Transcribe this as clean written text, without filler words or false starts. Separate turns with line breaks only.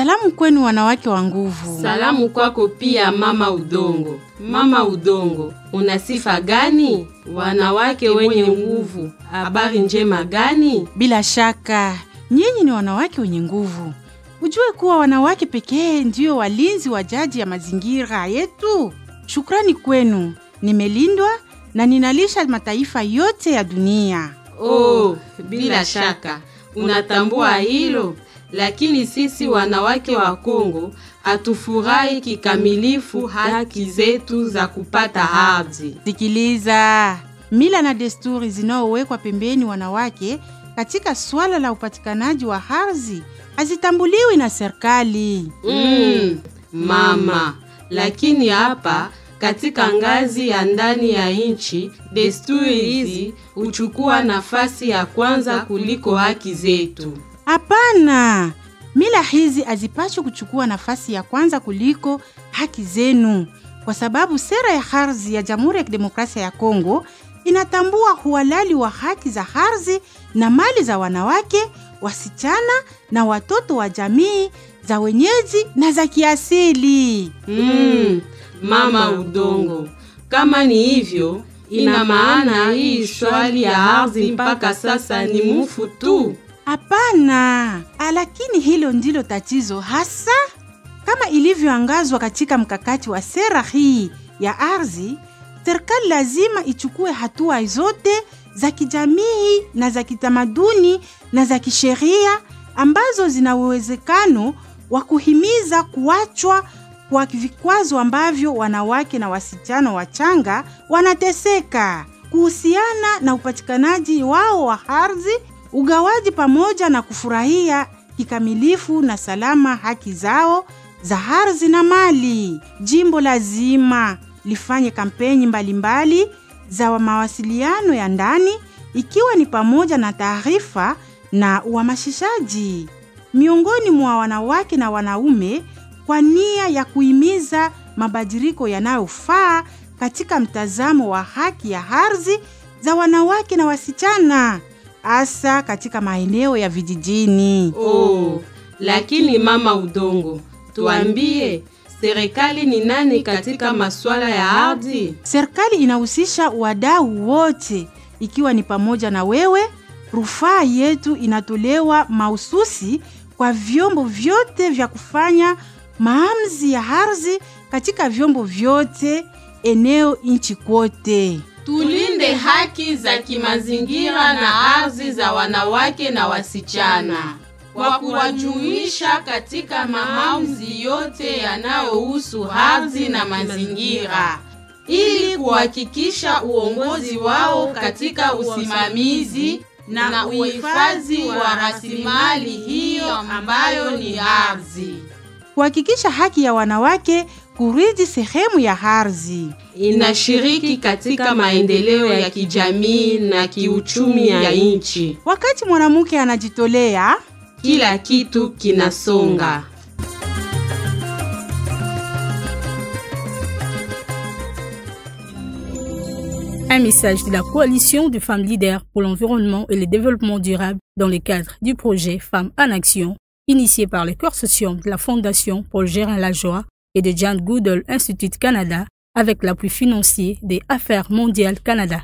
Salamu kwenu wanawake wa nguvu.
Salamu kwako pia mama udongo. Mama udongo, una sifa gani? Wanawake wenye nguvu, habari njema gani?
Bila shaka, nyinyi ni wanawake wenye nguvu. Ujue kuwa wanawake pekee ndio walinzi wa jadi ya mazingira yetu. Shukrani kwenu, nimelindwa na ninalisha mataifa yote ya dunia.
Oh, bila shaka, unatambua hilo. Lakini sisi wanawake wa Kongo hatufurahi kikamilifu haki zetu za kupata ardhi.
Sikiliza, mila na desturi zinaowekwa pembeni wanawake katika swala la upatikanaji wa ardhi hazitambuliwi na serikali.
Mama, lakini hapa katika ngazi ya ndani ya nchi, desturi hizi huchukua nafasi ya kwanza kuliko haki zetu.
Hapana, mila hizi hazipaswi kuchukua nafasi ya kwanza kuliko haki zenu, kwa sababu sera ya ardhi ya Jamhuri ya Kidemokrasia ya Kongo inatambua uhalali wa haki za ardhi na mali za wanawake, wasichana na watoto wa jamii za wenyeji na za kiasili.
Mama udongo, kama ni hivyo, ina maana hii swali ya ardhi mpaka sasa ni mufu tu.
Hapana, lakini hilo ndilo tatizo hasa. Kama ilivyoangazwa katika mkakati wa sera hii ya ardhi, serikali lazima ichukue hatua zote za kijamii na za kitamaduni na za kisheria ambazo zina uwezekano wa kuhimiza kuachwa kwa vikwazo ambavyo wanawake na wasichana wachanga wanateseka kuhusiana na upatikanaji wao wa ardhi, ugawaji pamoja na kufurahia kikamilifu na salama haki zao za ardhi na mali. Jimbo lazima lifanye kampeni mbalimbali za mawasiliano ya ndani, ikiwa ni pamoja na taarifa na uhamasishaji miongoni mwa wanawake na wanaume kwa nia ya kuhimiza mabadiliko yanayofaa katika mtazamo wa haki ya ardhi za wanawake na wasichana, hasa katika maeneo ya vijijini.
Lakini mama udongo, tuambie, serikali ni nani katika masuala ya ardhi?
Serikali inahusisha wadau wote, ikiwa ni pamoja na wewe. Rufaa yetu inatolewa mahususi kwa vyombo vyote vya kufanya maamuzi ya ardhi katika vyombo vyote eneo nchi kote.
Tulinde haki za kimazingira na ardhi za wanawake na wasichana kwa kuwajumuisha katika maamuzi yote yanayohusu ardhi na mazingira, ili kuhakikisha uongozi wao katika usimamizi na uhifadhi wa rasilimali hiyo ambayo ni ardhi.
Kuhakikisha haki ya wanawake kurithi sehemu ya ardhi,
inashiriki katika maendeleo ya kijamii na kiuchumi ya nchi.
Wakati mwanamke anajitolea,
kila kitu kinasonga.
Un message de la coalition de femmes leaders pour l'environnement et le développement durable dans le cadre du projet Femmes en Action, initié par le consortium de la Fondation Paul Gérin-Lajoie et de Jane Goodall Institute Canada, avec l'appui financier des Affaires mondiales Canada.